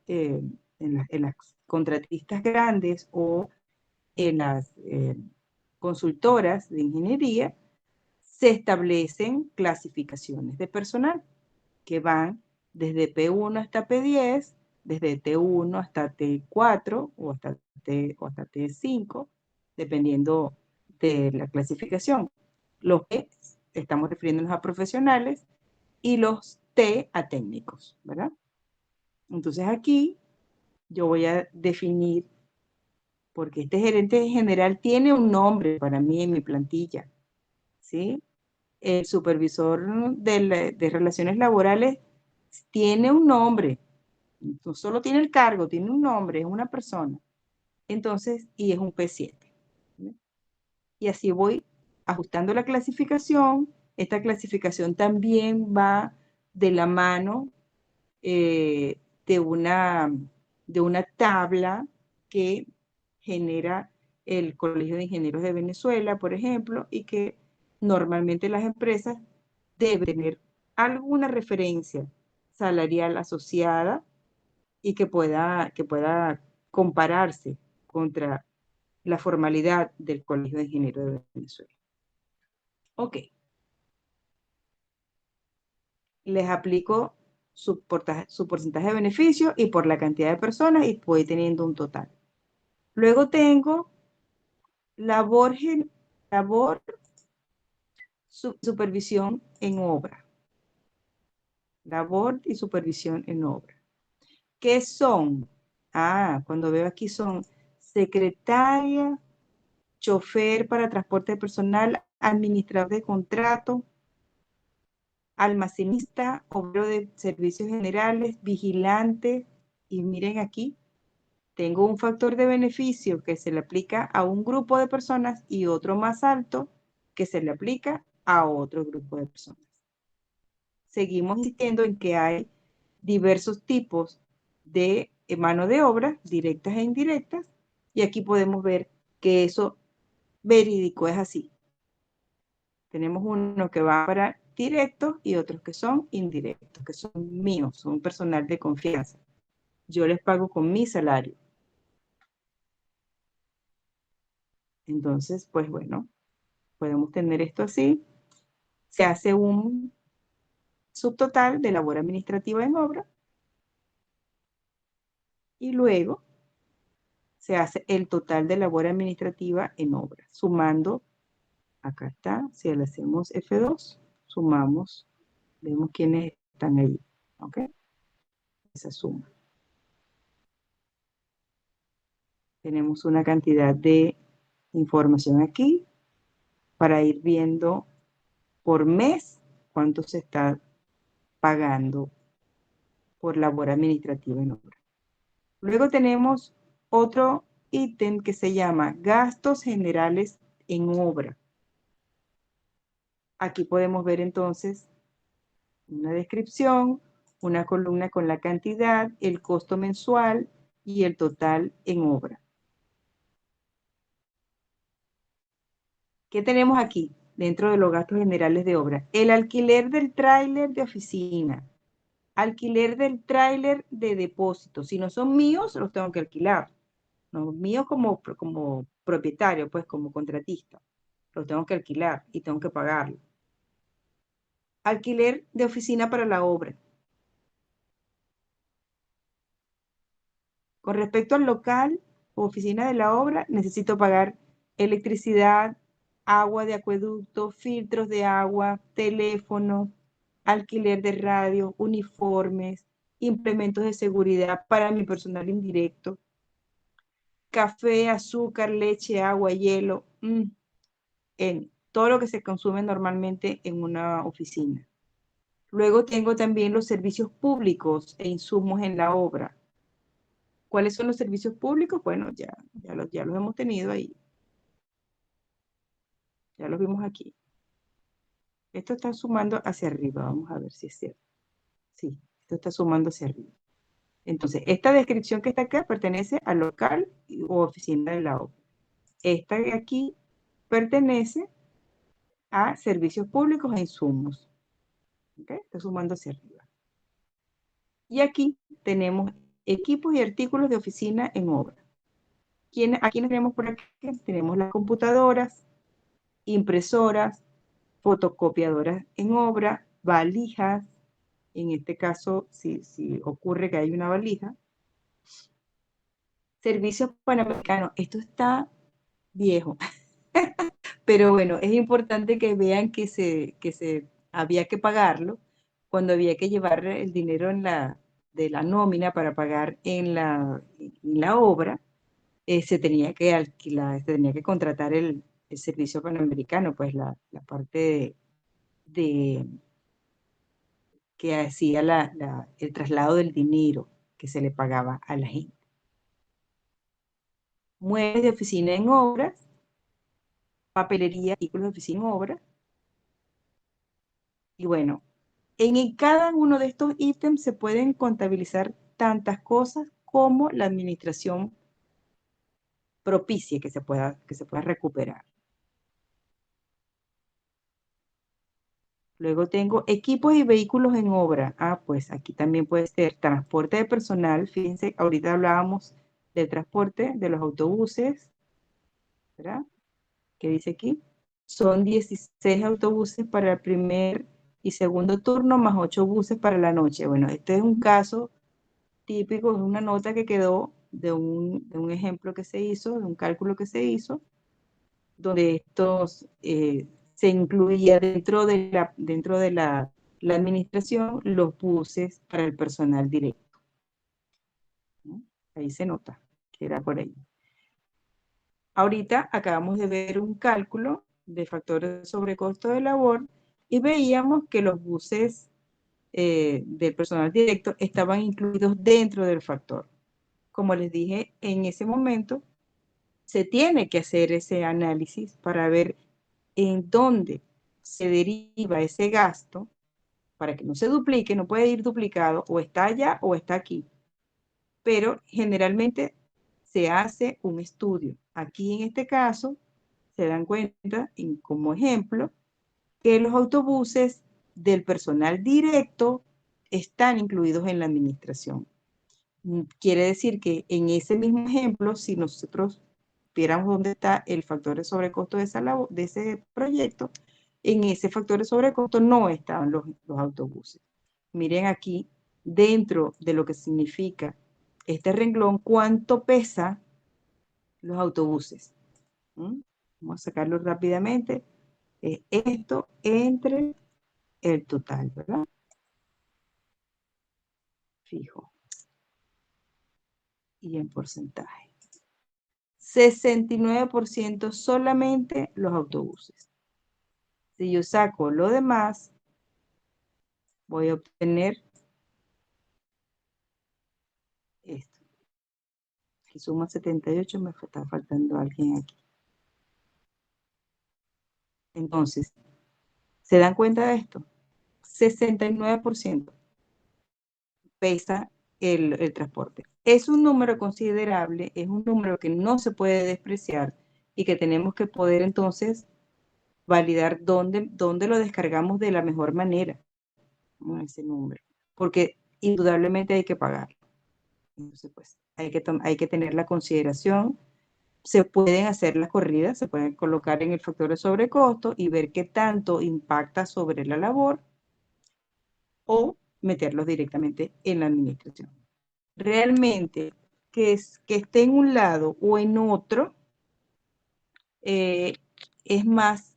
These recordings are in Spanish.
eh, en las contratistas grandes o en las consultoras de ingeniería, se establecen clasificaciones de personal que van desde P1 hasta P10, desde T1 hasta T4 o hasta T5, dependiendo de la clasificación. Los P estamos refiriéndonos a profesionales y los T a técnicos, ¿verdad? Entonces aquí yo voy a definir, porque este gerente general tiene un nombre para mí en mi plantilla, ¿sí? El supervisor de relaciones laborales tiene un nombre, no solo tiene el cargo, tiene un nombre, es una persona. Entonces, y es un P7. ¿Sí? Y así voy ajustando la clasificación. Esta clasificación también va de la mano eh, de una, de una tabla que genera el Colegio de Ingenieros de Venezuela, por ejemplo, y que normalmente las empresas deben tener alguna referencia salarial asociada y que pueda compararse contra la formalidad del Colegio de Ingenieros de Venezuela. Ok, les aplico su porcentaje de beneficio y por la cantidad de personas y voy teniendo un total. Luego tengo labor, labor supervisión en obra. Labor y supervisión en obra. ¿Qué son? Ah, cuando veo aquí son secretaria, chofer para transporte de personal, administrador de contrato, almacenista, obrero de servicios generales, vigilante. Y miren aquí, tengo un factor de beneficio que se le aplica a un grupo de personas y otro más alto que se le aplica a otro grupo de personas. Seguimos insistiendo en que hay diversos tipos de mano de obra, directas e indirectas, y aquí podemos ver que eso verídico es así. Tenemos uno que va para directos y otros que son indirectos, que son míos, son personal de confianza. Yo les pago con mi salario. Entonces, pues bueno, podemos tener esto así. Se hace un subtotal de labor administrativa en obra y luego se hace el total de labor administrativa en obra, sumando, acá está, si le hacemos F2, sumamos, vemos quiénes están ahí, ¿ok? Esa suma. Tenemos una cantidad de información aquí para ir viendo por mes cuánto se está pagando por labor administrativa en obra. Luego tenemos otro ítem que se llama gastos generales en obra. Aquí podemos ver entonces una descripción, una columna con la cantidad, el costo mensual y el total en obra. ¿Qué tenemos aquí dentro de los gastos generales de obra? El alquiler del tráiler de oficina, alquiler del tráiler de depósito. Si no son míos, los tengo que alquilar. No, míos como propietario, pues como contratista. Los tengo que alquilar y tengo que pagarlo. Alquiler de oficina para la obra. Con respecto al local o oficina de la obra, necesito pagar electricidad, agua de acueducto, filtros de agua, teléfono, alquiler de radio, uniformes, implementos de seguridad para mi personal indirecto, café, azúcar, leche, agua, hielo, en todo lo que se consume normalmente en una oficina. Luego tengo también los servicios públicos e insumos en la obra. ¿Cuáles son los servicios públicos? Bueno, ya los hemos tenido ahí. Ya los vimos aquí. Esto está sumando hacia arriba. Vamos a ver si es cierto. Sí, esto está sumando hacia arriba. Entonces, esta descripción que está acá pertenece al local o oficina de la obra. Esta de aquí pertenece a servicios públicos e insumos. ¿Okay? Está sumando hacia arriba. Y aquí tenemos equipos y artículos de oficina en obra. Aquí tenemos por aquí, tenemos las computadoras, impresoras, fotocopiadoras en obra, valijas, en este caso, si ocurre que hay una valija, servicios panamericanos, esto está viejo, pero bueno, es importante que vean que se había que pagarlo cuando había que llevar el dinero de la nómina para pagar en la obra, se tenía que alquilar, se tenía que contratar el servicio panamericano, pues la parte de que hacía el traslado del dinero que se le pagaba a la gente. Muebles de oficina en obras, papelería, artículos de oficina en obras. Y bueno, cada uno de estos ítems se pueden contabilizar tantas cosas como la administración propicie que se pueda recuperar. Luego tengo equipos y vehículos en obra. Pues aquí también puede ser transporte de personal. Fíjense, ahorita hablábamos del transporte de los autobuses, ¿verdad? ¿Qué dice aquí? Son 16 autobuses para el primer y segundo turno, más 8 buses para la noche. Bueno, este es un caso típico, es una nota que quedó de un ejemplo que se hizo, de un cálculo que se hizo, donde estos se incluía dentro de la administración los buses para el personal directo, ¿no? Ahí se nota que era por ahí. Ahorita acabamos de ver un cálculo de factores de sobrecosto de labor y veíamos que los buses del personal directo estaban incluidos dentro del factor. Como les dije, en ese momento se tiene que hacer ese análisis para ver en dónde se deriva ese gasto para que no se duplique, no puede ir duplicado, o está allá o está aquí. Pero generalmente se hace un estudio. Aquí en este caso se dan cuenta, como ejemplo, que los autobuses del personal directo están incluidos en la administración. Quiere decir que en ese mismo ejemplo, si nosotros viéramos dónde está el factor de sobrecosto de ese proyecto, en ese factor de sobrecosto no estaban los autobuses. Miren aquí, dentro de lo que significa este renglón, cuánto pesa los autobuses. Vamos a sacarlo rápidamente. Esto entre el total, ¿verdad? Fijo. Y en porcentaje. 69% solamente los autobuses. Si yo saco lo demás, voy a obtener esto. Si suma 78, me está faltando alguien aquí. Entonces, ¿se dan cuenta de esto? 69% pesa el transporte. Es un número considerable, es un número que no se puede despreciar y que tenemos que poder entonces validar dónde lo descargamos de la mejor manera, ¿no? Ese número, porque indudablemente hay que pagarlo. Entonces, pues, hay que tener la consideración. Se pueden hacer las corridas, se pueden colocar en el factor de sobrecosto y ver qué tanto impacta sobre la labor, o meterlos directamente en la administración. Realmente, que esté en un lado o en otro, eh, es más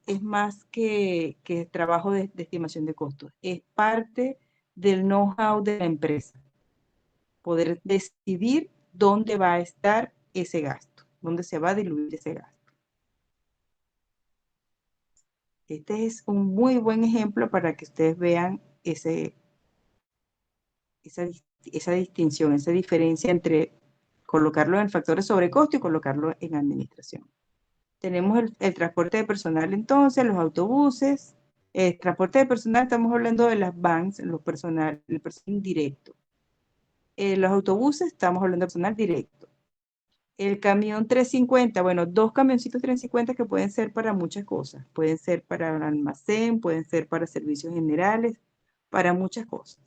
que trabajo de estimación de costos. Es parte del know-how de la empresa, poder decidir dónde va a estar ese gasto, dónde se va a diluir ese gasto. Este es un muy buen ejemplo para que ustedes vean esa distinción, esa diferencia entre colocarlo en factores sobre costo y colocarlo en administración. Tenemos el transporte de personal entonces, los autobuses. El transporte de personal, estamos hablando de las vans, el personal indirecto. Los autobuses, estamos hablando de personal directo. El camión 350, bueno, 2 camioncitos 350 que pueden ser para muchas cosas. Pueden ser para el almacén, pueden ser para servicios generales, para muchas cosas.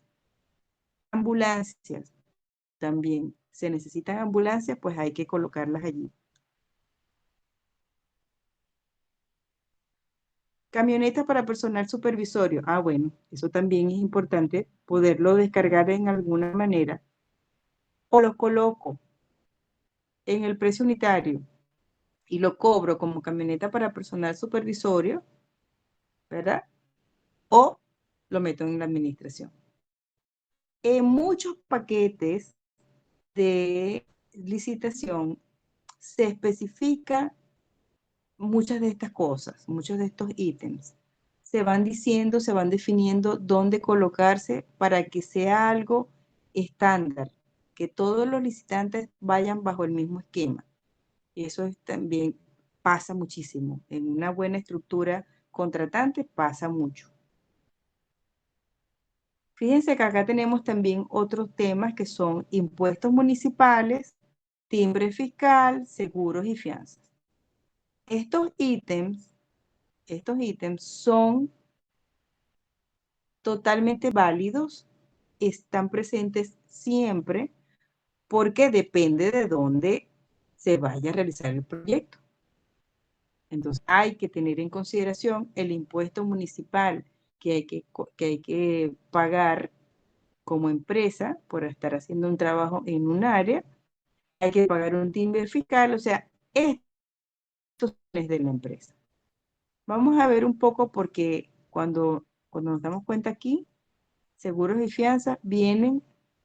Ambulancias también. Se necesitan ambulancias, pues hay que colocarlas allí. Camionetas para personal supervisorio. Ah, bueno, eso también es importante poderlo descargar en alguna manera. O lo coloco en el precio unitario y lo cobro como camioneta para personal supervisorio, ¿verdad? O lo meto en la administración. En muchos paquetes de licitación se especifica muchas de estas cosas, muchos de estos ítems. Se van diciendo, se van definiendo dónde colocarse para que sea algo estándar, que todos los licitantes vayan bajo el mismo esquema. Y eso también pasa muchísimo. En una buena estructura contratante pasa mucho. Fíjense que acá tenemos también otros temas que son impuestos municipales, timbre fiscal, seguros y fianzas. Estos ítems son totalmente válidos, están presentes siempre porque depende de dónde se vaya a realizar el proyecto. Entonces hay que tener en consideración el impuesto municipal que hay que pagar como empresa por estar haciendo un trabajo en un área, hay que pagar un timbre fiscal, o sea, esto es de la empresa. Vamos a ver un poco porque cuando nos damos cuenta aquí, seguros y fianzas vienen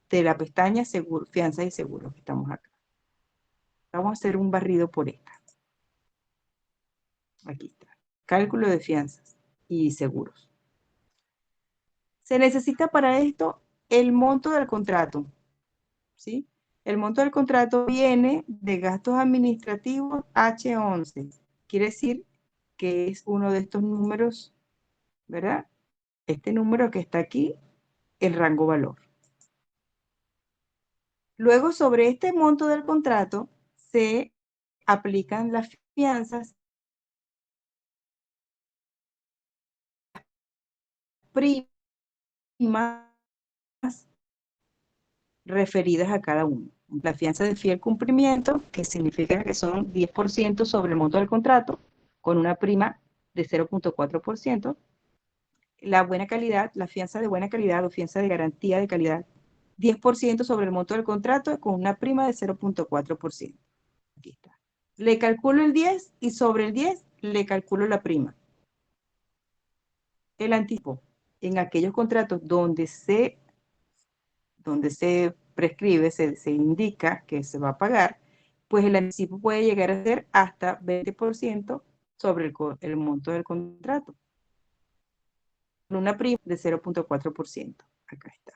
de la pestaña fianzas y seguros que estamos acá. Vamos a hacer un barrido por esta. Aquí está. Cálculo de fianzas y seguros. Se necesita para esto el monto del contrato, ¿sí? El monto del contrato viene de gastos administrativos H11. Quiere decir que es uno de estos números, ¿verdad? Este número que está aquí, el rango valor. Luego, sobre este monto del contrato, se aplican las fianzas, primas referidas a cada uno. La fianza de fiel cumplimiento, que significa que son 10% sobre el monto del contrato, con una prima de 0.4%. La buena calidad, la fianza de buena calidad o fianza de garantía de calidad, 10% sobre el monto del contrato, con una prima de 0.4%. Aquí está. Le calculo el 10 y sobre el 10 le calculo la prima. El anticipo, en aquellos contratos donde se prescribe, se indica que se va a pagar, pues el anticipo puede llegar a ser hasta 20% sobre el monto del contrato. Con una prima de 0.4%. Acá está.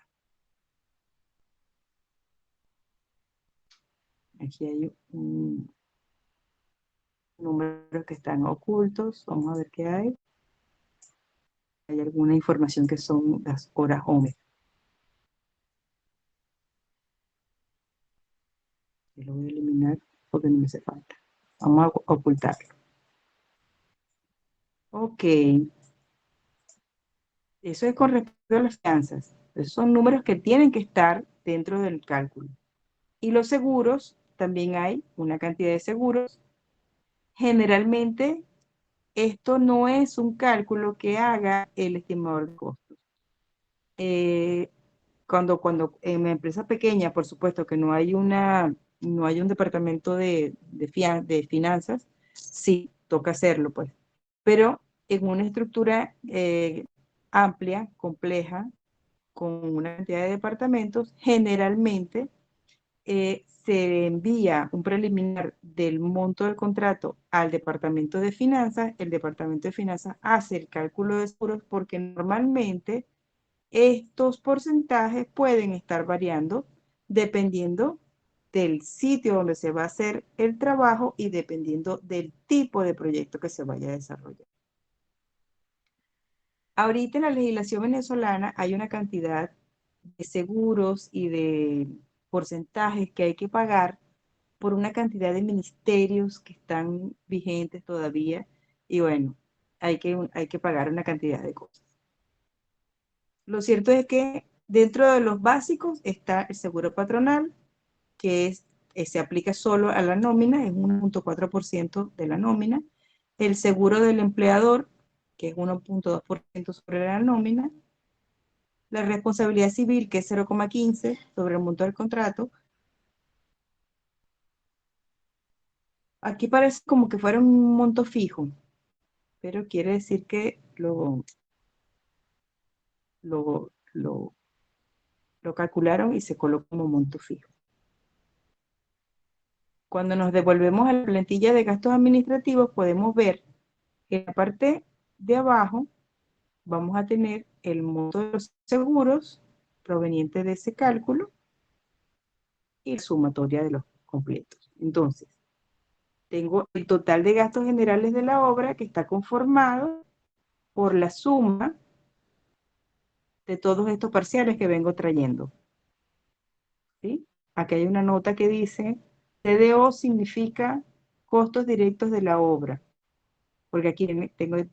Aquí hay números que están ocultos. Vamos a ver qué hay. Hay alguna información que son las horas OME. Yo lo voy a eliminar porque no me hace falta. Vamos a ocultarlo. Ok. Eso es con respecto a las fianzas. Esos son números que tienen que estar dentro del cálculo. Y los seguros, también hay una cantidad de seguros. Generalmente, esto no es un cálculo que haga el estimador de costos. Eh, cuando en una empresa pequeña, por supuesto que no hay un departamento de finanzas, sí, toca hacerlo, pues. Pero en una estructura amplia, compleja, con una cantidad de departamentos, generalmente se envía un preliminar del monto del contrato al departamento de finanzas, el departamento de finanzas hace el cálculo de seguros porque normalmente estos porcentajes pueden estar variando dependiendo del sitio donde se va a hacer el trabajo y dependiendo del tipo de proyecto que se vaya a desarrollar. Ahorita en la legislación venezolana hay una cantidad de seguros y de porcentajes que hay que pagar por una cantidad de ministerios que están vigentes todavía y bueno, hay que pagar una cantidad de cosas. Lo cierto es que Dentro de los básicos está el seguro patronal, que se aplica solo a la nómina, es 1.4% de la nómina. El seguro del empleador, que es 1.2% sobre la nómina. La responsabilidad civil, que es 0,15 sobre el monto del contrato. Aquí parece como que fuera un monto fijo, pero quiere decir que lo, lo, lo calcularon y se colocó como monto fijo. Cuando nos devolvemos a la plantilla de gastos administrativos, podemos ver que en la parte de abajo vamos a tener el monto de los seguros proveniente de ese cálculo y la sumatoria de los completos. Entonces, tengo el total de gastos generales de la obra que está conformado por la suma de todos estos parciales que vengo trayendo. ¿Sí? Aquí hay una nota que dice, CDO significa costos directos de la obra, porque aquí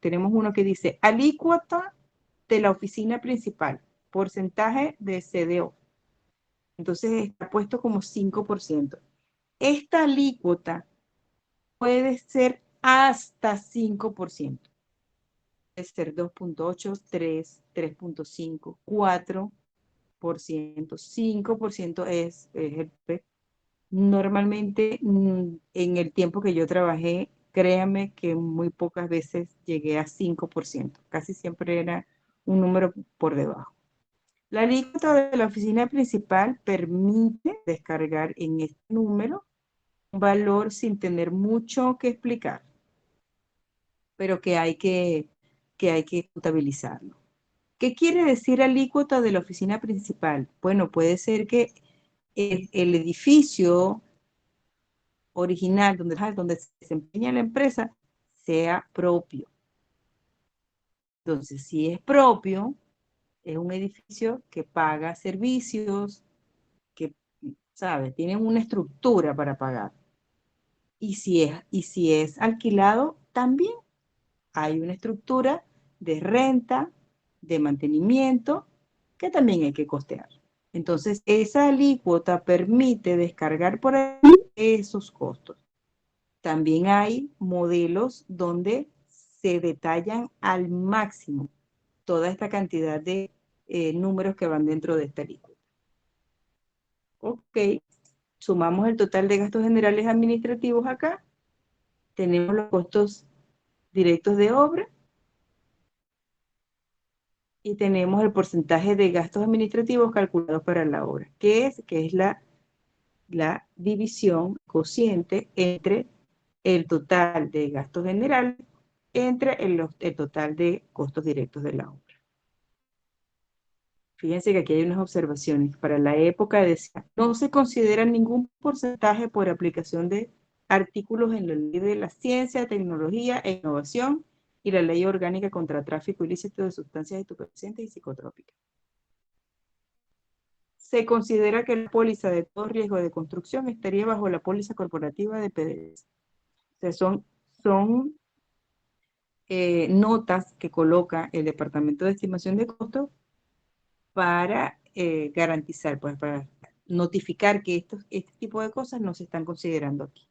tenemos uno que dice, alícuota de la oficina principal, porcentaje de CDO. Entonces está puesto como 5%. Esta alícuota puede ser hasta 5%. Puede ser 2.8, 3, 3.5, 4%, 5% es el normalmente en el tiempo que yo trabajé, créame que muy pocas veces llegué a 5%, casi siempre era un número por debajo. La alícuota de la oficina principal permite descargar en este número un valor sin tener mucho que explicar, pero que hay que contabilizarlo. ¿Qué quiere decir alícuota de la oficina principal? Bueno, puede ser que el edificio original donde se desempeña la empresa sea propio. Entonces, si es propio, es un edificio que paga servicios, que, ¿sabe? Tienen una estructura para pagar. Y si es alquilado, también hay una estructura de renta, de mantenimiento, que también hay que costear. Entonces, esa alícuota permite descargar por ahí esos costos. También hay modelos donde se detallan al máximo toda esta cantidad de números que van dentro de esta alícuota. Ok, sumamos el total de gastos generales administrativos acá. Tenemos los costos directos de obra y tenemos el porcentaje de gastos administrativos calculados para la obra, que es la división cociente entre el total de gastos generales entre el total de costos directos de la obra. Fíjense que aquí hay unas observaciones. Para la época decía, no se considera ningún porcentaje por aplicación de artículos en la ley de la ciencia, tecnología e innovación y la ley orgánica contra tráfico ilícito de sustancias estupefacientes y psicotrópicas. Se considera que la póliza de todo riesgo de construcción estaría bajo la póliza corporativa de PDVSA. O sea, son notas que coloca el Departamento de Estimación de Costos para garantizar, pues para notificar que este tipo de cosas no se están considerando aquí.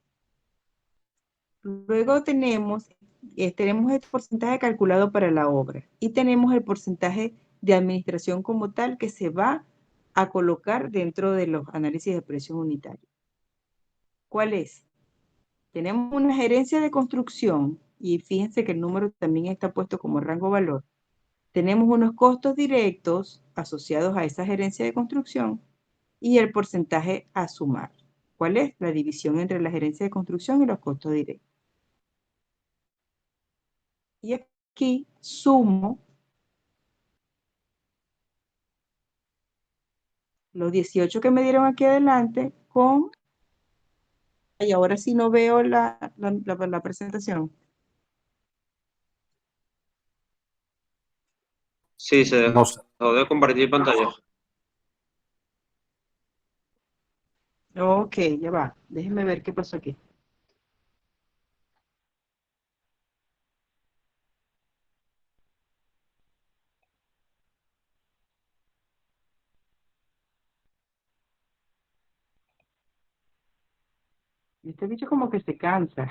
Luego tenemos este porcentaje calculado para la obra y tenemos el porcentaje de administración como tal que se va a colocar dentro de los análisis de precios unitarios. ¿Cuál es? Tenemos una gerencia de construcción y fíjense que el número también está puesto como rango valor. Tenemos unos costos directos asociados a esa gerencia de construcción y el porcentaje a sumar. ¿Cuál es? La división entre la gerencia de construcción y los costos directos. Y aquí sumo los 18 que me dieron aquí adelante con... Y ahora sí no veo la presentación. Sí, se No sé. dejó de compartir pantalla. Ok, ya va. Déjenme ver qué pasó aquí. Este bicho como que se cansa.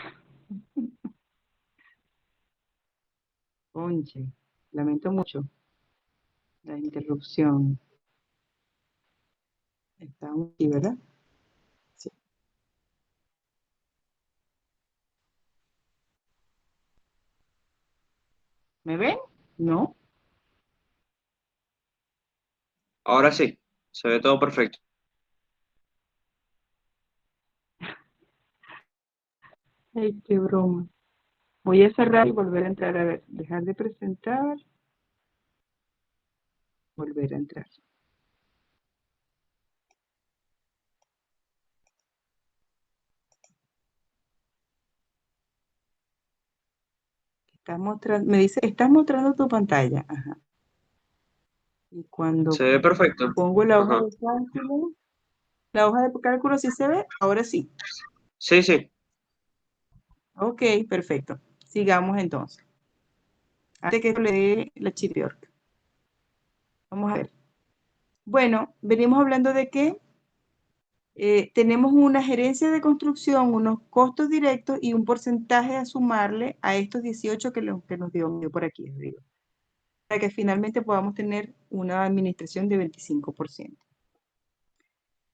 Conche, lamento mucho la interrupción. Está aquí, ¿verdad? Sí. ¿Me ven? No. Ahora sí, se ve todo perfecto. Ay, qué broma. Voy a cerrar y volver a entrar. A ver, dejar de presentar, volver a entrar. Estás mostrando, me dice, estás mostrando tu pantalla. Ajá. Y cuando Se ve perfecto. pongo Ajá. la hoja de cálculo sí se ve, ahora sí. Sí, sí. Ok, perfecto. Sigamos entonces. Antes que le dé la chiriorca. Vamos a ver. Bueno, venimos hablando de que tenemos una gerencia de construcción, unos costos directos y un porcentaje a sumarle a estos 18 que nos dio por aquí arriba, para que finalmente podamos tener una administración de 25%.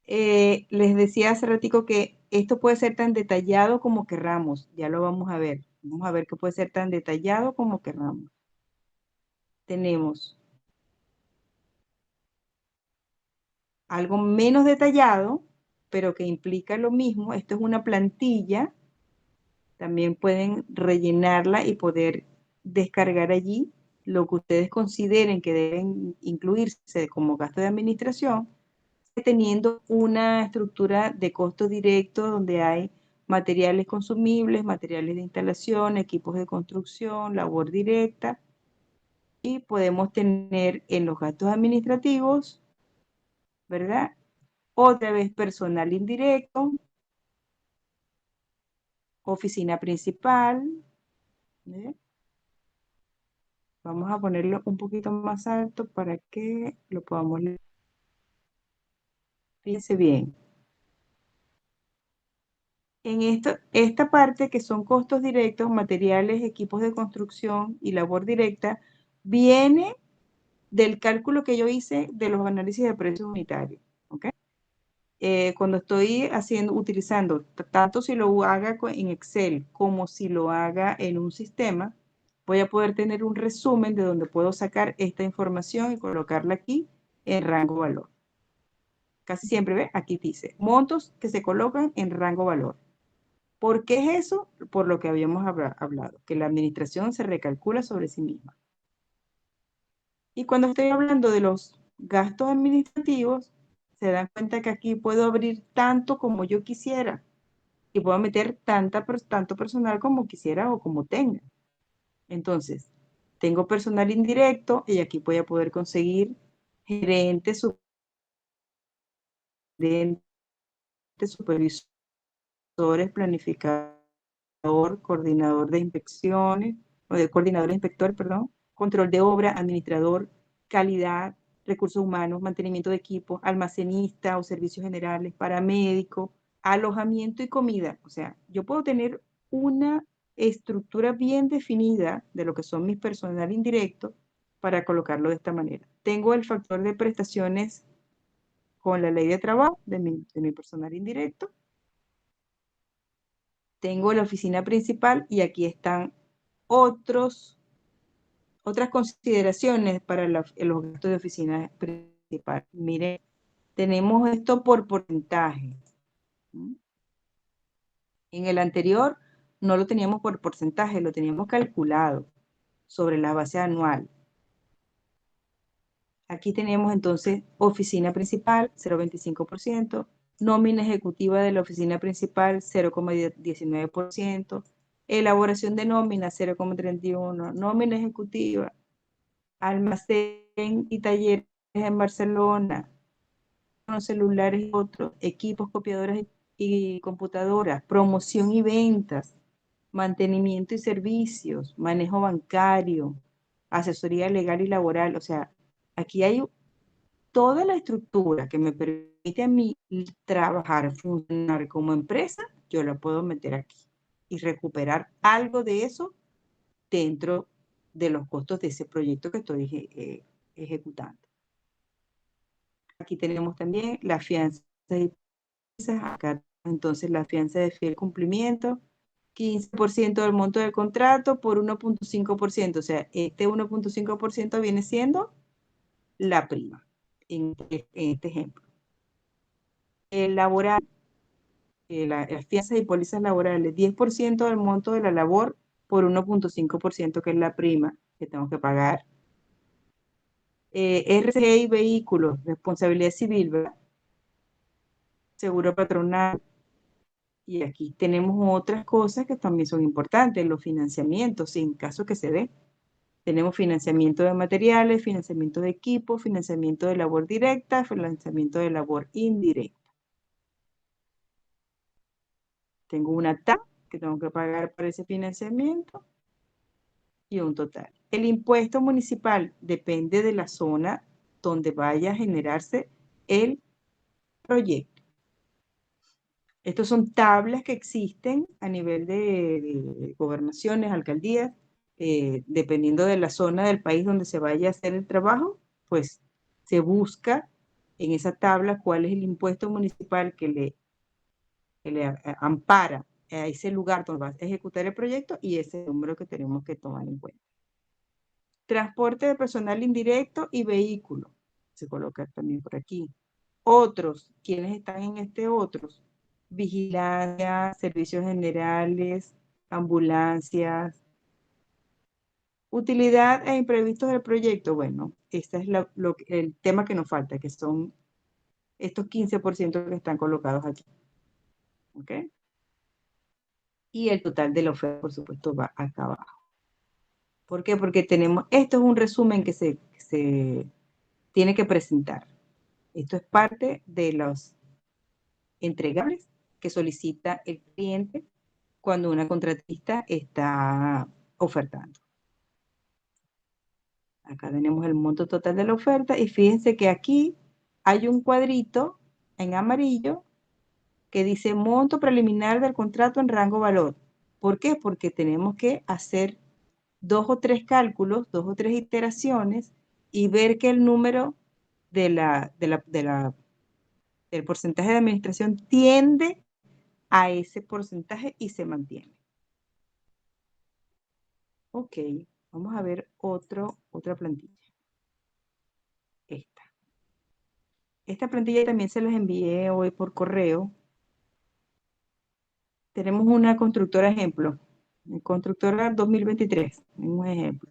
Les decía hace ratico que esto puede ser tan detallado como querramos, ya lo vamos a ver. Vamos a ver que puede ser tan detallado como querramos. Tenemos algo menos detallado, pero que implica lo mismo. Esto es una plantilla. También pueden rellenarla y poder descargar allí lo que ustedes consideren que deben incluirse como gasto de administración, teniendo una estructura de costo directo donde hay materiales consumibles, materiales de instalación, equipos de construcción, labor directa, y podemos tener en los gastos administrativos, ¿verdad? Otra vez personal indirecto, oficina principal, ¿eh? Vamos a ponerlo un poquito más alto para que lo podamos leer. Fíjense bien. En esta parte que son costos directos, materiales, equipos de construcción y labor directa, viene del cálculo que yo hice de los análisis de precios unitarios. ¿Ok? Cuando estoy utilizando, tanto si lo haga en Excel como si lo haga en un sistema, voy a poder tener un resumen de donde puedo sacar esta información y colocarla aquí en rango valor. Casi siempre, ¿ve? Aquí dice, montos que se colocan en rango valor. ¿Por qué es eso? Por lo que habíamos hablado, que la administración se recalcula sobre sí misma. Y cuando estoy hablando de los gastos administrativos, se dan cuenta que aquí puedo abrir tanto como yo quisiera y puedo meter tanto personal como quisiera o como tenga. Entonces, tengo personal indirecto y aquí voy a poder conseguir gerentes, subgerentes, supervisores, planificadores, coordinador de inspecciones, o de coordinador de inspector, perdón, control de obra, administrador, calidad, recursos humanos, mantenimiento de equipos, almacenista o servicios generales, paramédico, alojamiento y comida. O sea, yo puedo tener una estructura bien definida de lo que son mis personal indirectos para colocarlo de esta manera. Tengo el factor de prestaciones con la ley de trabajo de mi personal indirecto. Tengo la oficina principal y aquí están otras consideraciones para los gastos de oficina principal. Miren, tenemos esto por porcentaje. En el anterior no lo teníamos por porcentaje, lo teníamos calculado sobre la base anual. Aquí tenemos entonces oficina principal, 0,25%, nómina ejecutiva de la oficina principal, 0,19%, elaboración de nómina, 0,31%, nómina ejecutiva, almacén y talleres en Barcelona, unos celulares y otros, equipos, copiadoras y computadoras, promoción y ventas, mantenimiento y servicios, manejo bancario, asesoría legal y laboral. O sea, aquí hay toda la estructura que me permite a mí trabajar, funcionar como empresa, yo la puedo meter aquí y recuperar algo de eso dentro de los costos de ese proyecto que estoy ejecutando. Aquí tenemos también la fianza y acá entonces la fianza de fiel cumplimiento, 15% del monto del contrato por 1.5%, o sea, este 1.5% viene siendo la prima en este ejemplo. El laboral, las fianzas y pólizas laborales, 10% del monto de la labor por 1.5%, que es la prima que tengo que pagar. RCE y vehículos, responsabilidad civil, ¿verdad? Seguro patronal. Y aquí tenemos otras cosas que también son importantes, los financiamientos, en caso que se dé. Tenemos financiamiento de materiales, financiamiento de equipo, financiamiento de labor directa, financiamiento de labor indirecta. Tengo una TAP que tengo que pagar por ese financiamiento y un total. El impuesto municipal depende de la zona donde vaya a generarse el proyecto. Estos son tablas que existen a nivel de gobernaciones, alcaldías, dependiendo de la zona del país donde se vaya a hacer el trabajo, pues se busca en esa tabla cuál es el impuesto municipal que le ampara a ese lugar donde va a ejecutar el proyecto y ese es el número que tenemos que tomar en cuenta. Transporte de personal indirecto y vehículo. Se coloca también por aquí. Otros, ¿quiénes están en este otros? Vigilancia, servicios generales, ambulancias. Utilidad e imprevistos del proyecto. Bueno, este es el tema que nos falta, que son estos 15% que están colocados aquí. ¿Ok? Y el total de la oferta, por supuesto, va acá abajo. ¿Por qué? Porque tenemos, esto es un resumen que se tiene que presentar. Esto es parte de los entregables que solicita el cliente cuando una contratista está ofertando. Acá tenemos el monto total de la oferta y fíjense que aquí hay un cuadrito en amarillo que dice monto preliminar del contrato en rango valor. ¿Por qué? Porque tenemos que hacer 2 o 3 cálculos, 2 o 3 iteraciones y ver que el número del porcentaje de administración tiende a ese porcentaje y se mantiene. Ok, vamos a ver otra plantilla. Esta plantilla también se las envié hoy por correo. Tenemos una constructora ejemplo. Constructora 2023, un ejemplo.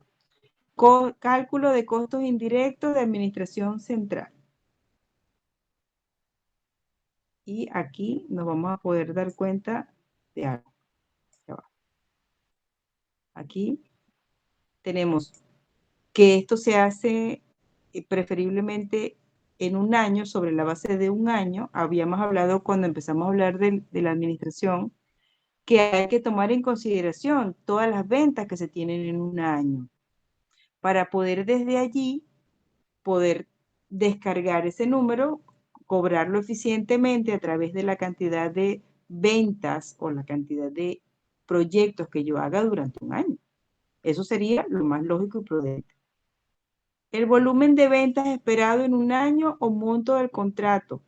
Cálculo de costos indirectos de administración central. Y aquí nos vamos a poder dar cuenta de algo. Aquí tenemos que esto se hace preferiblemente en un año, sobre la base de un año. Habíamos hablado cuando empezamos a hablar de la administración, que hay que tomar en consideración todas las ventas que se tienen en un año, para poder desde allí poder descargar ese número, cobrarlo eficientemente a través de la cantidad de ventas o la cantidad de proyectos que yo haga durante un año. Eso sería lo más lógico y prudente. El volumen de ventas esperado en un año o monto del contrato,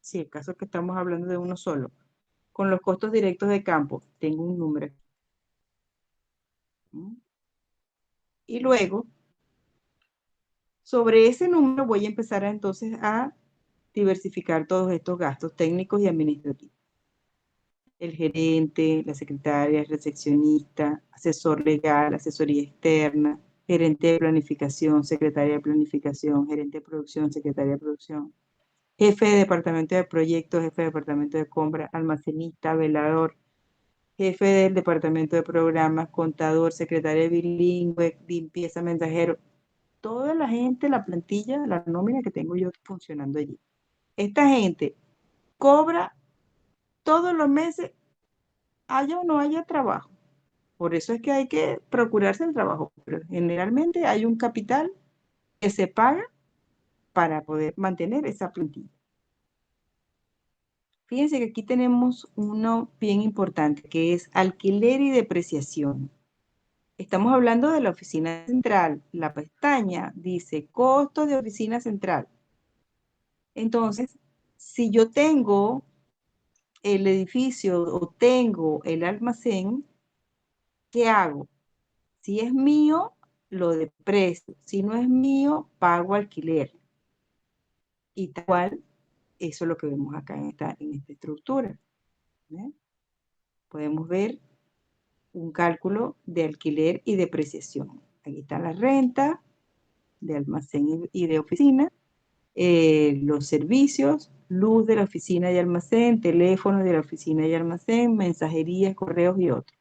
si el caso es que estamos hablando de uno solo, con los costos directos de campo, tengo un número aquí. Y luego, sobre ese número voy a empezar entonces a diversificar todos estos gastos técnicos y administrativos. El gerente, la secretaria, el recepcionista, asesor legal, asesoría externa, gerente de planificación, secretaria de planificación, gerente de producción, secretaria de producción, jefe de departamento de proyectos, jefe de departamento de compra, almacenista, velador, jefe del departamento de programas, contador, secretaria bilingüe, limpieza, mensajero. Toda la gente, la plantilla, la nómina que tengo yo funcionando allí. Esta gente cobra todos los meses, haya o no haya trabajo. Por eso es que hay que procurarse el trabajo. Pero generalmente hay un capital que se paga para poder mantener esa plantilla. Fíjense que aquí tenemos uno bien importante, que es alquiler y depreciación. Estamos hablando de la oficina central. La pestaña dice costo de oficina central. Entonces, si yo tengo el edificio o tengo el almacén, ¿qué hago? Si es mío, lo deprecio. Si no es mío, pago alquiler. Y tal cual, eso es lo que vemos acá en esta estructura. ¿Ve? Podemos ver un cálculo de alquiler y depreciación. Aquí está la renta de almacén y de oficina, los servicios, luz de la oficina y almacén, teléfono de la oficina y almacén, mensajería, correos y otros.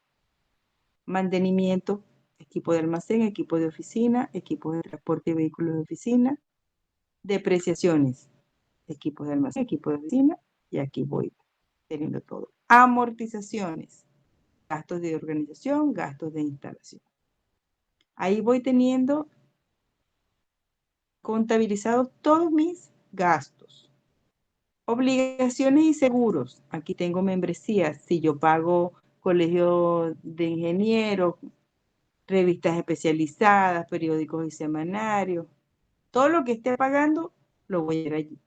Mantenimiento, equipo de almacén, equipo de oficina, equipos de transporte y vehículos de oficina. Depreciaciones, equipos de almacén, equipo de oficina, y aquí voy teniendo todo. Amortizaciones, gastos de organización, gastos de instalación. Ahí voy teniendo contabilizados todos mis gastos. Obligaciones y seguros. Aquí tengo membresías. Si yo pago colegio de ingenieros, revistas especializadas, periódicos y semanarios, todo lo que esté pagando, lo voy a ir allí.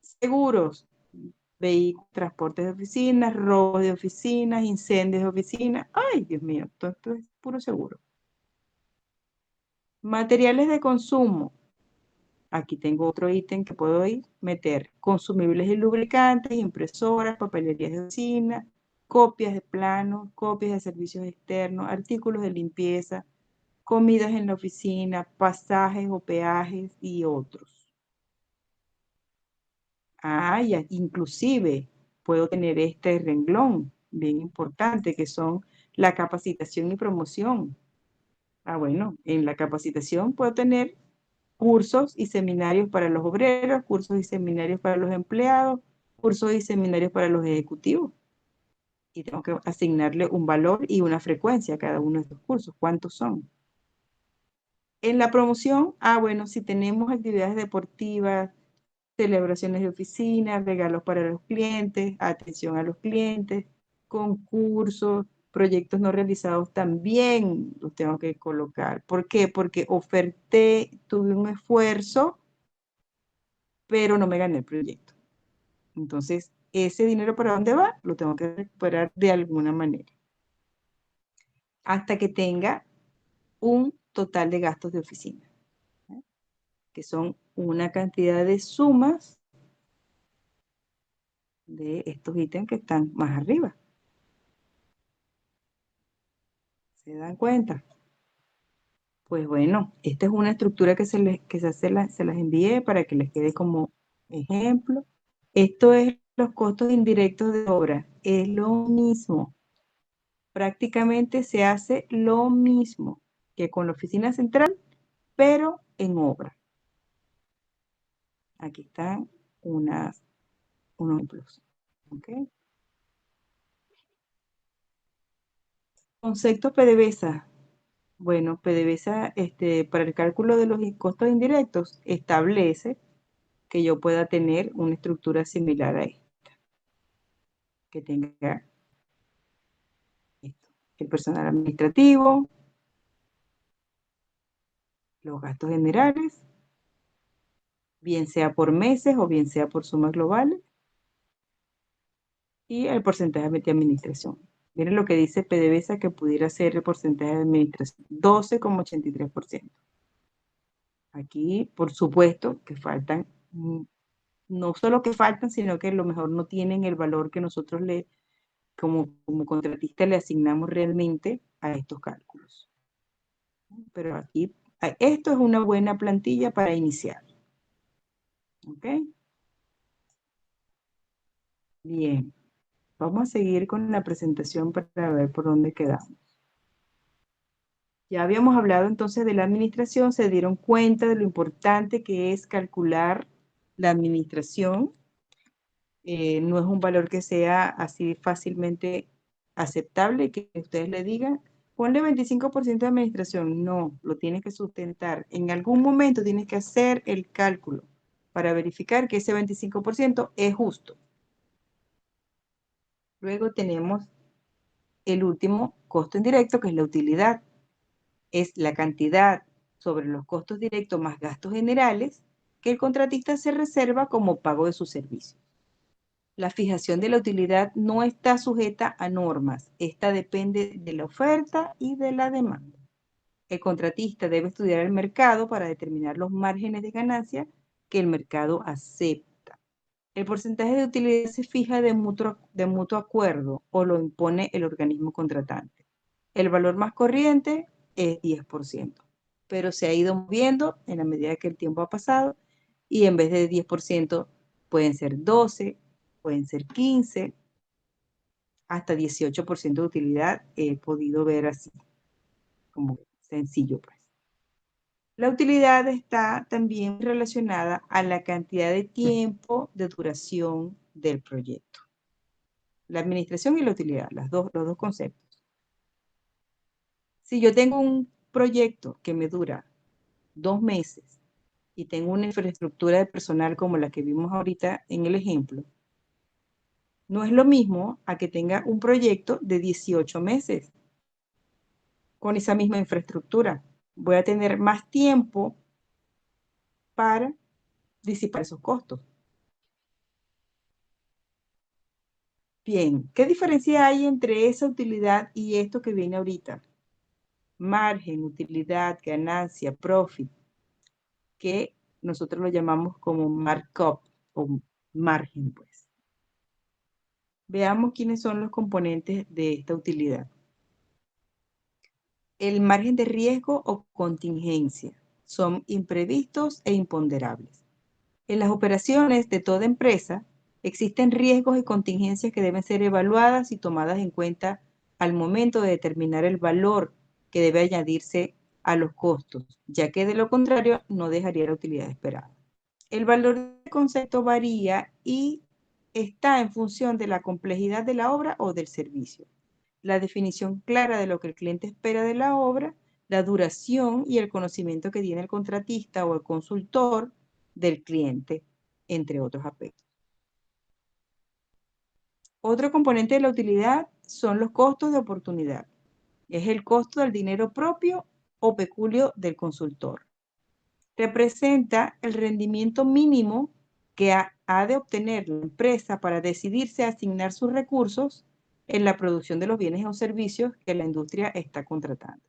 Seguros, vehículos, transportes de oficinas, robos de oficinas, incendios de oficinas. Ay, Dios mío, todo esto es puro seguro. Materiales de consumo. Aquí tengo otro ítem que puedo ir, meter consumibles y lubricantes, impresoras, papelerías de oficina, copias de planos, copias de servicios externos, artículos de limpieza, comidas en la oficina, pasajes o peajes y otros. Ah, y inclusive puedo tener este renglón bien importante que son la capacitación y promoción. Ah, bueno, en la capacitación puedo tener cursos y seminarios para los obreros, cursos y seminarios para los empleados, cursos y seminarios para los ejecutivos. Y tengo que asignarle un valor y una frecuencia a cada uno de estos cursos. ¿Cuántos son? En la promoción, bueno, si tenemos actividades deportivas, celebraciones de oficina, regalos para los clientes, atención a los clientes, concursos, proyectos no realizados también los tengo que colocar. ¿Por qué? Porque oferté, tuve un esfuerzo, pero no me gané el proyecto. Entonces, ese dinero para dónde va, lo tengo que recuperar de alguna manera. Hasta que tenga un total de gastos de oficina, ¿eh? Que son una cantidad de sumas de estos ítems que están más arriba. ¿Se dan cuenta? Pues bueno, esta es una estructura que se las envié para que les quede como ejemplo. Esto es los costos indirectos de obra. Es lo mismo. Prácticamente se hace lo mismo que con la oficina central, pero en obra. Aquí están unos ejemplos. ¿Okay? Concepto PDVSA. Bueno, PDVSA para el cálculo de los costos indirectos establece que yo pueda tener una estructura similar a esta, que tenga esto, el personal administrativo, los gastos generales, bien sea por meses o bien sea por sumas globales, y el porcentaje de administración. Miren lo que dice PDVSA que pudiera ser el porcentaje de administración, 12,83%. Aquí, por supuesto, que faltan, no solo que faltan, sino que a lo mejor no tienen el valor que nosotros como contratista le asignamos realmente a estos cálculos. Pero aquí, esto es una buena plantilla para iniciar. ¿Ok? Bien. Vamos a seguir con la presentación para ver por dónde quedamos. Ya habíamos hablado entonces de la administración, se dieron cuenta de lo importante que es calcular la administración. No es un valor que sea así fácilmente aceptable, que ustedes le digan, ponle 25% de administración. No, lo tienes que sustentar. En algún momento tienes que hacer el cálculo para verificar que ese 25% es justo. Luego tenemos el último costo indirecto, que es la utilidad. Es la cantidad sobre los costos directos más gastos generales que el contratista se reserva como pago de su servicio. La fijación de la utilidad no está sujeta a normas. Esta depende de la oferta y de la demanda. El contratista debe estudiar el mercado para determinar los márgenes de ganancia que el mercado acepta. El porcentaje de utilidad se fija de mutuo acuerdo o lo impone el organismo contratante. El valor más corriente es 10%, pero se ha ido moviendo en la medida que el tiempo ha pasado y en vez de 10% pueden ser 12, pueden ser 15, hasta 18% de utilidad he podido ver así, como sencillo pues. La utilidad está también relacionada a la cantidad de tiempo de duración del proyecto. La administración y la utilidad, los dos conceptos. Si yo tengo un proyecto que me dura 2 meses y tengo una infraestructura de personal como la que vimos ahorita en el ejemplo, no es lo mismo a que tenga un proyecto de 18 meses con esa misma infraestructura. Voy a tener más tiempo para disipar esos costos. Bien, ¿qué diferencia hay entre esa utilidad y esto que viene ahorita? Margen, utilidad, ganancia, profit, que nosotros lo llamamos como markup o margen, pues. Veamos quiénes son los componentes de esta utilidad. El margen de riesgo o contingencia son imprevistos e imponderables. En las operaciones de toda empresa existen riesgos y contingencias que deben ser evaluadas y tomadas en cuenta al momento de determinar el valor que debe añadirse a los costos, ya que de lo contrario no dejaría la utilidad esperada. El valor del concepto varía y está en función de la complejidad de la obra o del servicio, la definición clara de lo que el cliente espera de la obra, la duración y el conocimiento que tiene el contratista o el consultor del cliente, entre otros aspectos. Otro componente de la utilidad son los costos de oportunidad. Es el costo del dinero propio o peculio del consultor. Representa el rendimiento mínimo que ha de obtener la empresa para decidirse a asignar sus recursos en la producción de los bienes o servicios que la industria está contratando.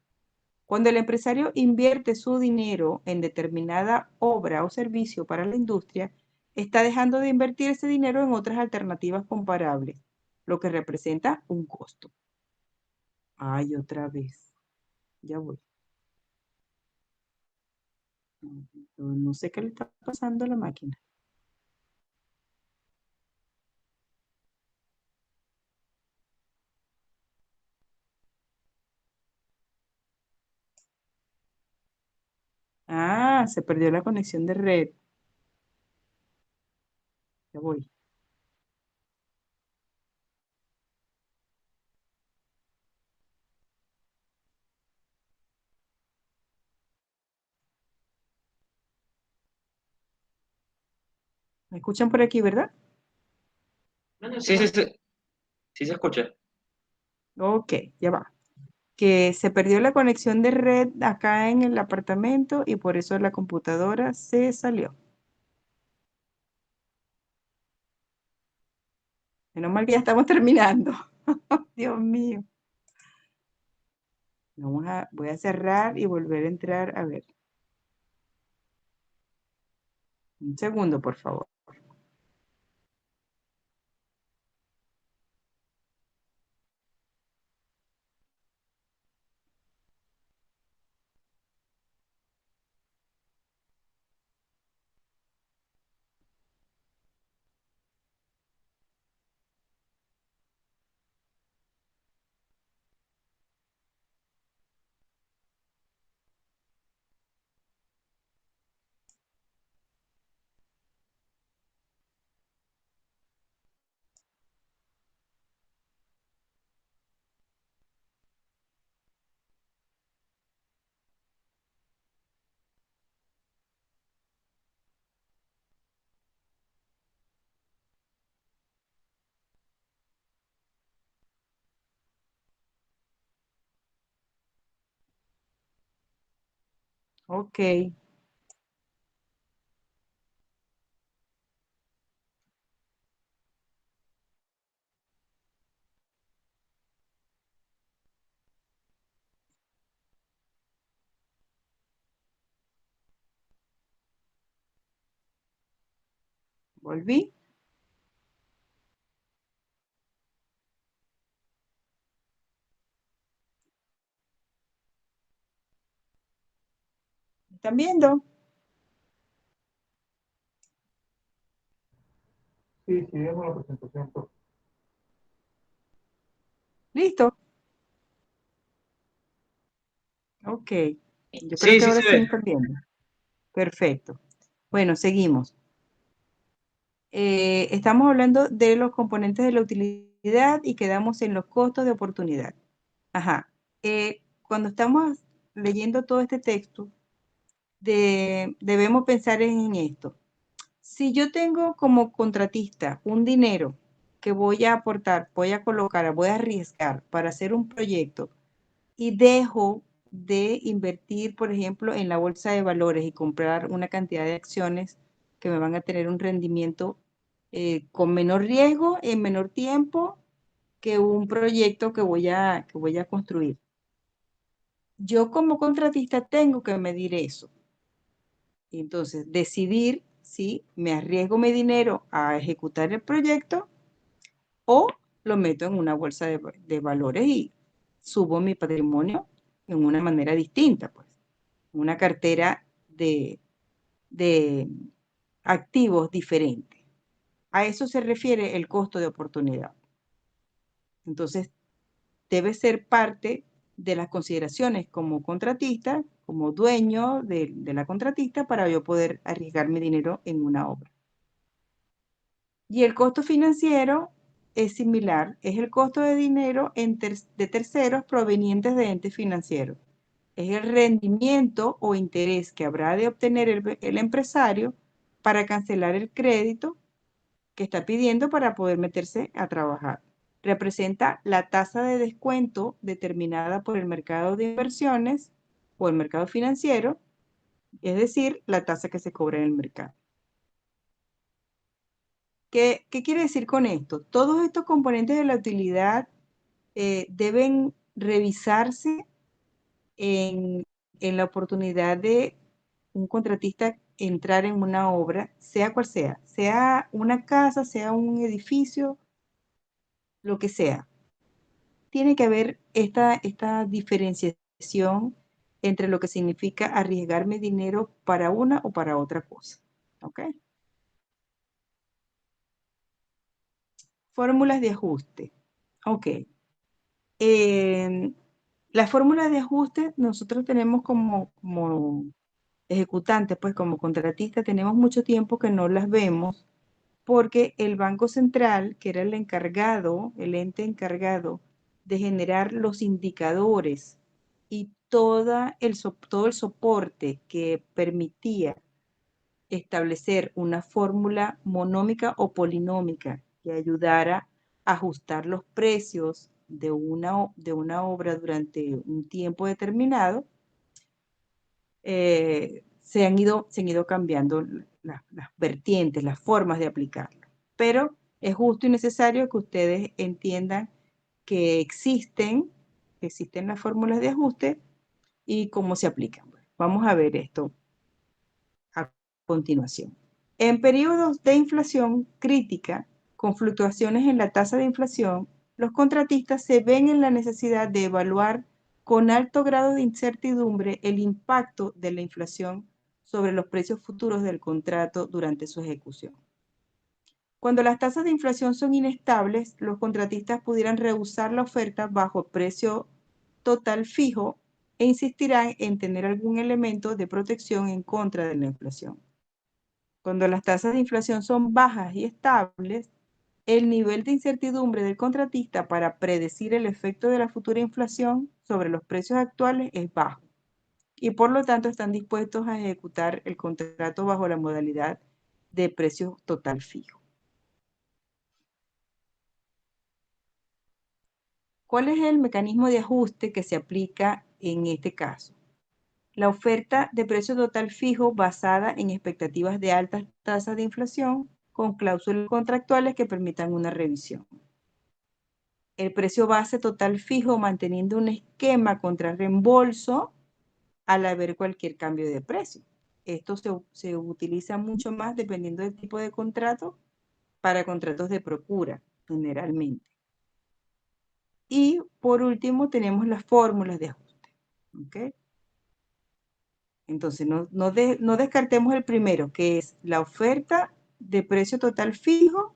Cuando el empresario invierte su dinero en determinada obra o servicio para la industria, está dejando de invertir ese dinero en otras alternativas comparables, lo que representa un costo. Ay, otra vez. Ya voy. No sé qué le está pasando a la máquina. Ah, se perdió la conexión de red. Ya voy. ¿Me escuchan por aquí, verdad? Sí, sí, sí. Sí se escucha. Ok, ya va. Que se perdió la conexión de red acá en el apartamento y por eso la computadora se salió. Menos mal que ya estamos terminando. Dios mío. Voy a cerrar y volver a entrar. A ver. Un segundo, por favor. Ok, volví. ¿Están viendo? Sí, sí, vemos la presentación, profe. ¿Listo? Ok. Yo creo Sí, que sí ahora se sí me ve. están viendo. Perfecto. Bueno, seguimos. Estamos hablando de los componentes de la utilidad y quedamos en los costos de oportunidad. Ajá. Cuando estamos leyendo todo este texto, debemos pensar en esto. Si yo tengo como contratista un dinero que voy a aportar, voy a colocar, voy a arriesgar para hacer un proyecto y dejo de invertir, por ejemplo, en la bolsa de valores y comprar una cantidad de acciones que me van a tener un rendimiento con menor riesgo, en menor tiempo, que un proyecto que voy a construir. Yo como contratista tengo que medir eso. Entonces, decidir si me arriesgo mi dinero a ejecutar el proyecto o lo meto en una bolsa de valores y subo mi patrimonio en una manera distinta, pues, una cartera de activos diferente. A eso se refiere el costo de oportunidad. Entonces, debe ser parte de las consideraciones como contratista, como dueño de la contratista, para yo poder arriesgar mi dinero en una obra. Y el costo financiero es similar, es el costo de dinero de terceros provenientes de entes financieros. Es el rendimiento o interés que habrá de obtener el empresario para cancelar el crédito que está pidiendo para poder meterse a trabajar. Representa la tasa de descuento determinada por el mercado de inversiones o el mercado financiero, es decir, la tasa que se cobra en el mercado. ¿Qué quiere decir con esto? Todos estos componentes de la utilidad deben revisarse en, en la oportunidad de un contratista entrar en una obra, sea cual sea una casa, sea un edificio, lo que sea. Tiene que haber esta diferenciación entre lo que significa arriesgarme dinero para una o para otra cosa. ¿Ok? Fórmulas de ajuste. Ok. Las fórmulas de ajuste nosotros tenemos como ejecutantes, pues como contratistas, tenemos mucho tiempo que no las vemos porque el Banco Central, que era el encargado, el ente encargado de generar los indicadores y todo el soporte que permitía establecer una fórmula monómica o polinómica que ayudara a ajustar los precios de una obra durante un tiempo determinado, se han ido cambiando las vertientes, las formas de aplicarlo. Pero es justo y necesario que ustedes entiendan que existen las fórmulas de ajuste y cómo se aplican. Vamos a ver esto a continuación. En periodos de inflación crítica, con fluctuaciones en la tasa de inflación, los contratistas se ven en la necesidad de evaluar con alto grado de incertidumbre el impacto de la inflación sobre los precios futuros del contrato durante su ejecución. Cuando las tasas de inflación son inestables, los contratistas pudieran rehusar la oferta bajo precio total fijo e insistirán en tener algún elemento de protección en contra de la inflación. Cuando las tasas de inflación son bajas y estables, el nivel de incertidumbre del contratista para predecir el efecto de la futura inflación sobre los precios actuales es bajo y por lo tanto están dispuestos a ejecutar el contrato bajo la modalidad de precio total fijo. ¿Cuál es el mecanismo de ajuste que se aplica en este caso? La oferta de precio total fijo basada en expectativas de altas tasas de inflación con cláusulas contractuales que permitan una revisión. El precio base total fijo manteniendo un esquema contra reembolso al haber cualquier cambio de precio. Esto se utiliza mucho más dependiendo del tipo de contrato para contratos de procura, generalmente. Y por último tenemos las fórmulas de ajuste. ¿Okay? Entonces no descartemos el primero, que es la oferta de precio total fijo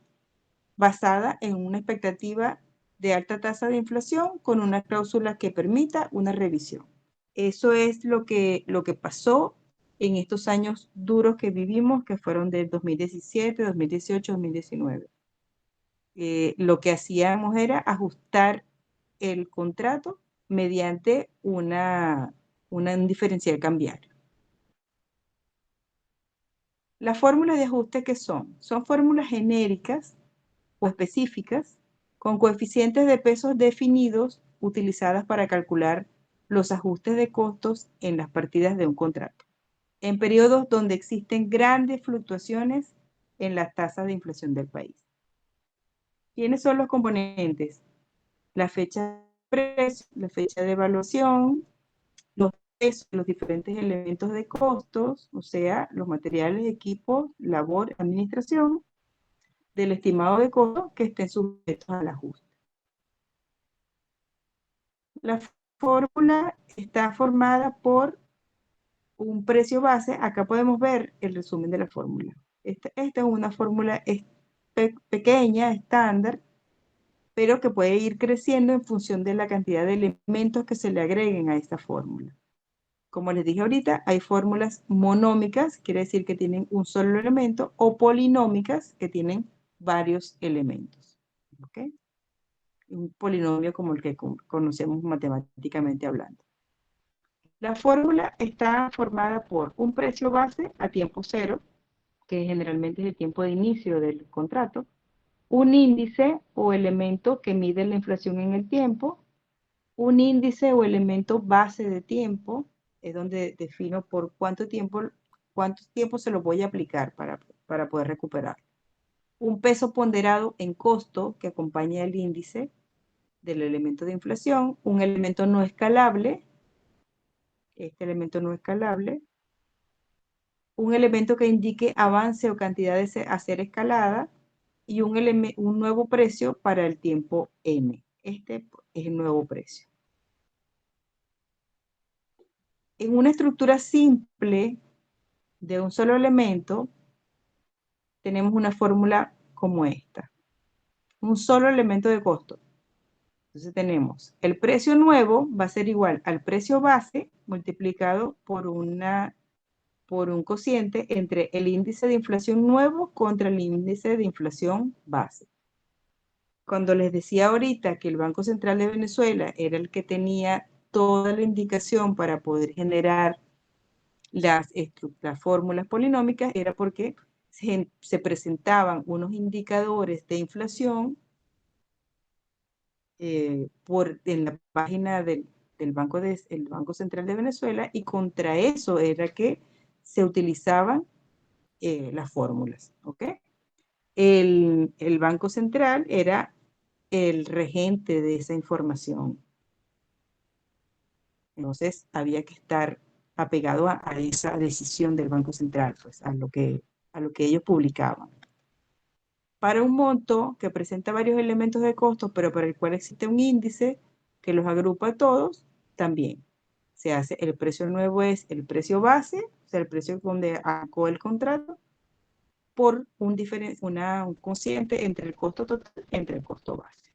basada en una expectativa de alta tasa de inflación con una cláusula que permita una revisión. Eso es lo que pasó en estos años duros que vivimos, que fueron del 2017, 2018, 2019. Lo que hacíamos era ajustar el contrato mediante un diferencial cambiario. Las fórmulas de ajuste, ¿qué son? Son fórmulas genéricas o específicas con coeficientes de pesos definidos utilizadas para calcular los ajustes de costos en las partidas de un contrato, en periodos donde existen grandes fluctuaciones en las tasas de inflación del país. ¿Quiénes son los componentes? La fecha de precio, la fecha de evaluación, los precios, los diferentes elementos de costos, o sea, los materiales, equipos, labor, administración, del estimado de costo que estén sujetos al ajuste. La fórmula está formada por un precio base. Acá podemos ver el resumen de la fórmula. Esta es una fórmula pequeña, estándar, pero que puede ir creciendo en función de la cantidad de elementos que se le agreguen a esta fórmula. Como les dije ahorita, hay fórmulas monómicas, quiere decir que tienen un solo elemento, o polinómicas, que tienen varios elementos. ¿Okay? Un polinomio como el que conocemos matemáticamente hablando. La fórmula está formada por un precio base a tiempo cero, que generalmente es el tiempo de inicio del contrato, un índice o elemento que mide la inflación en el tiempo, un índice o elemento base de tiempo, es donde defino por cuánto tiempo se lo voy a aplicar para poder recuperar. Un peso ponderado en costo que acompaña el índice del elemento de inflación, un elemento no escalable, este elemento no escalable, un elemento que indique avance o cantidad a ser escalada y un nuevo precio para el tiempo M. Este es el nuevo precio. En una estructura simple de un solo elemento, tenemos una fórmula como esta. Un solo elemento de costo. Entonces tenemos el precio nuevo va a ser igual al precio base multiplicado por un cociente entre el índice de inflación nuevo contra el índice de inflación base. Cuando les decía ahorita que el Banco Central de Venezuela era el que tenía toda la indicación para poder generar las fórmulas polinómicas, era porque se presentaban unos indicadores de inflación en la página del Banco Central de Venezuela, y contra eso era que se utilizaban las fórmulas. ¿Ok? El Banco Central era el regente de esa información. Entonces había que estar apegado a esa decisión del Banco Central, pues a lo que ellos publicaban. Para un monto que presenta varios elementos de costo, pero para el cual existe un índice que los agrupa a todos, también se hace. El precio nuevo es el precio base, o sea, el precio donde arrancó el contrato, por un cociente entre el costo total entre el costo base.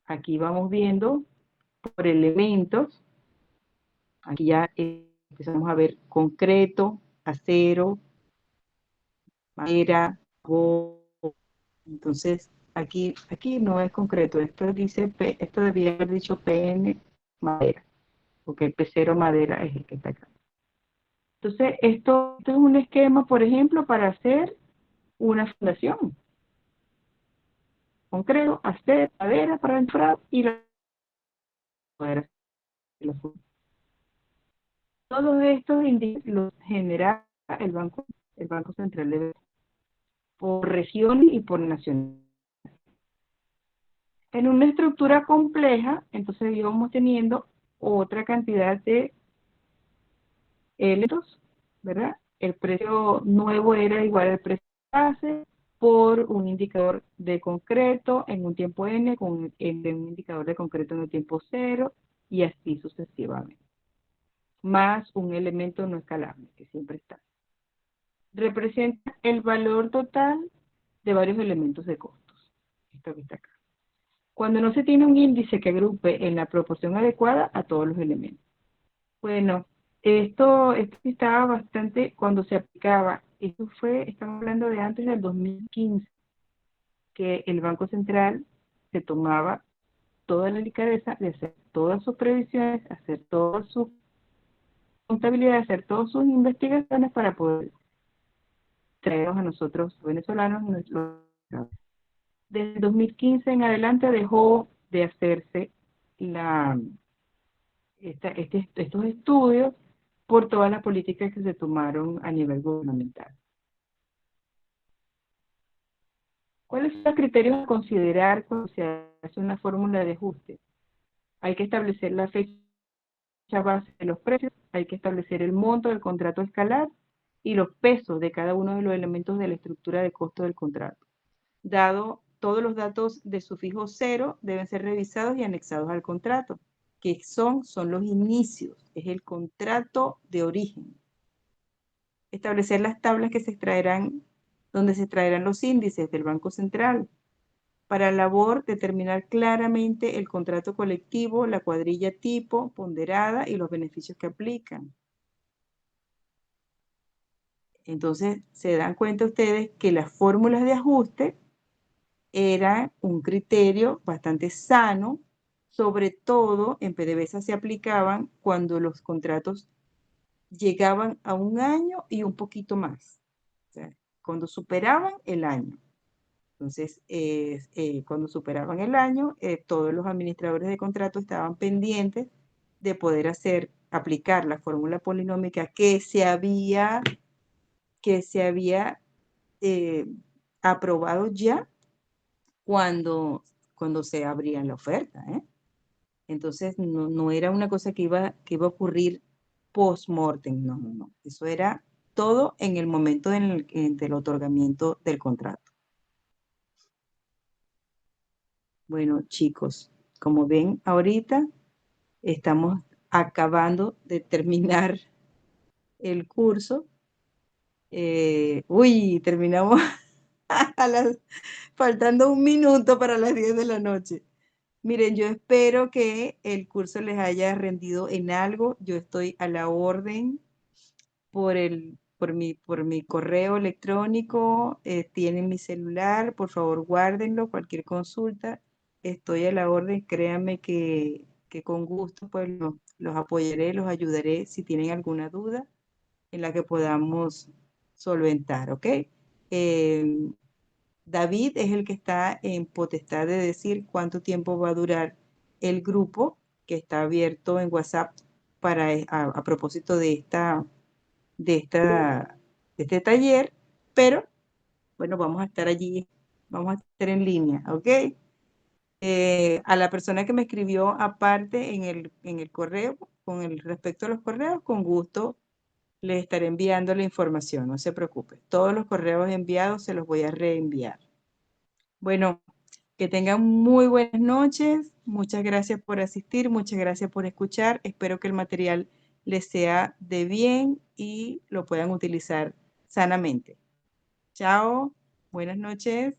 Aquí vamos viendo por elementos. Aquí ya empezamos a ver concreto, acero, madera, entonces aquí no es concreto, esto debía haber dicho PN madera, porque el P0 madera es el que está acá. Entonces esto es un esquema, por ejemplo, para hacer una fundación. Concreto, acero, madera para entrar y la poder hacer los fondos. Todos estos indicadores los genera el Banco Central de Venezuela por regiones y por naciones. En una estructura compleja, entonces íbamos teniendo otra cantidad de elementos, ¿verdad? El precio nuevo era igual al precio base por un indicador de concreto en un tiempo n con un indicador de concreto en el tiempo 0 y así sucesivamente. Más un elemento no escalable que siempre está. Representa el valor total de varios elementos de costos. Esto que está acá. Cuando no se tiene un índice que agrupe en la proporción adecuada a todos los elementos. Bueno, esto estaba bastante cuando se aplicaba. Estamos hablando de antes del 2015, que el Banco Central se tomaba toda la delicadeza de hacer todas sus previsiones, hacer toda su contabilidad, hacer todas sus investigaciones para poder traernos a nosotros venezolanos. Desde el 2015 en adelante dejó de hacerse estos estudios por todas las políticas que se tomaron a nivel gubernamental. ¿Cuáles son los criterios a considerar cuando se hace una fórmula de ajuste? Hay que establecer la fecha base de los precios, hay que establecer el monto del contrato escalar y los pesos de cada uno de los elementos de la estructura de costo del contrato. Dado todos los datos de sufijo 0 deben ser revisados y anexados al contrato, que son los inicios, es el contrato de origen. Establecer las tablas que se extraerán, donde se extraerán los índices del Banco Central. Para la labor, determinar claramente el contrato colectivo, la cuadrilla tipo, ponderada y los beneficios que aplican. Entonces, se dan cuenta ustedes que las fórmulas de ajuste era un criterio bastante sano, sobre todo en PDVSA se aplicaban cuando los contratos llegaban a un año y un poquito más, o sea, cuando superaban el año. Entonces, cuando superaban el año, todos los administradores de contrato estaban pendientes de poder aplicar la fórmula polinómica que se había aprobado ya cuando se abría la oferta, ¿eh? Entonces, no era una cosa que iba a ocurrir post-mortem, no. Eso era todo en el momento del otorgamiento del contrato. Bueno, chicos, como ven ahorita, estamos acabando de terminar el curso. Terminamos faltando un minuto para las 10 de la noche. Miren, yo espero que el curso les haya rendido en algo. Yo estoy a la orden por mi correo electrónico. Tienen mi celular, por favor guárdenlo, cualquier consulta. Estoy a la orden, créanme que con gusto pues los apoyaré, los ayudaré si tienen alguna duda en la que podamos solventar, ¿ok? David es el que está en potestad de decir cuánto tiempo va a durar el grupo que está abierto en WhatsApp a propósito de este taller, pero bueno, vamos a estar allí, vamos a estar en línea, ¿ok? A la persona que me escribió aparte en el correo, respecto a los correos, con gusto les estaré enviando la información, no se preocupe. Todos los correos enviados se los voy a reenviar. Bueno, que tengan muy buenas noches. Muchas gracias por asistir, muchas gracias por escuchar. Espero que el material les sea de bien y lo puedan utilizar sanamente. Chao, buenas noches.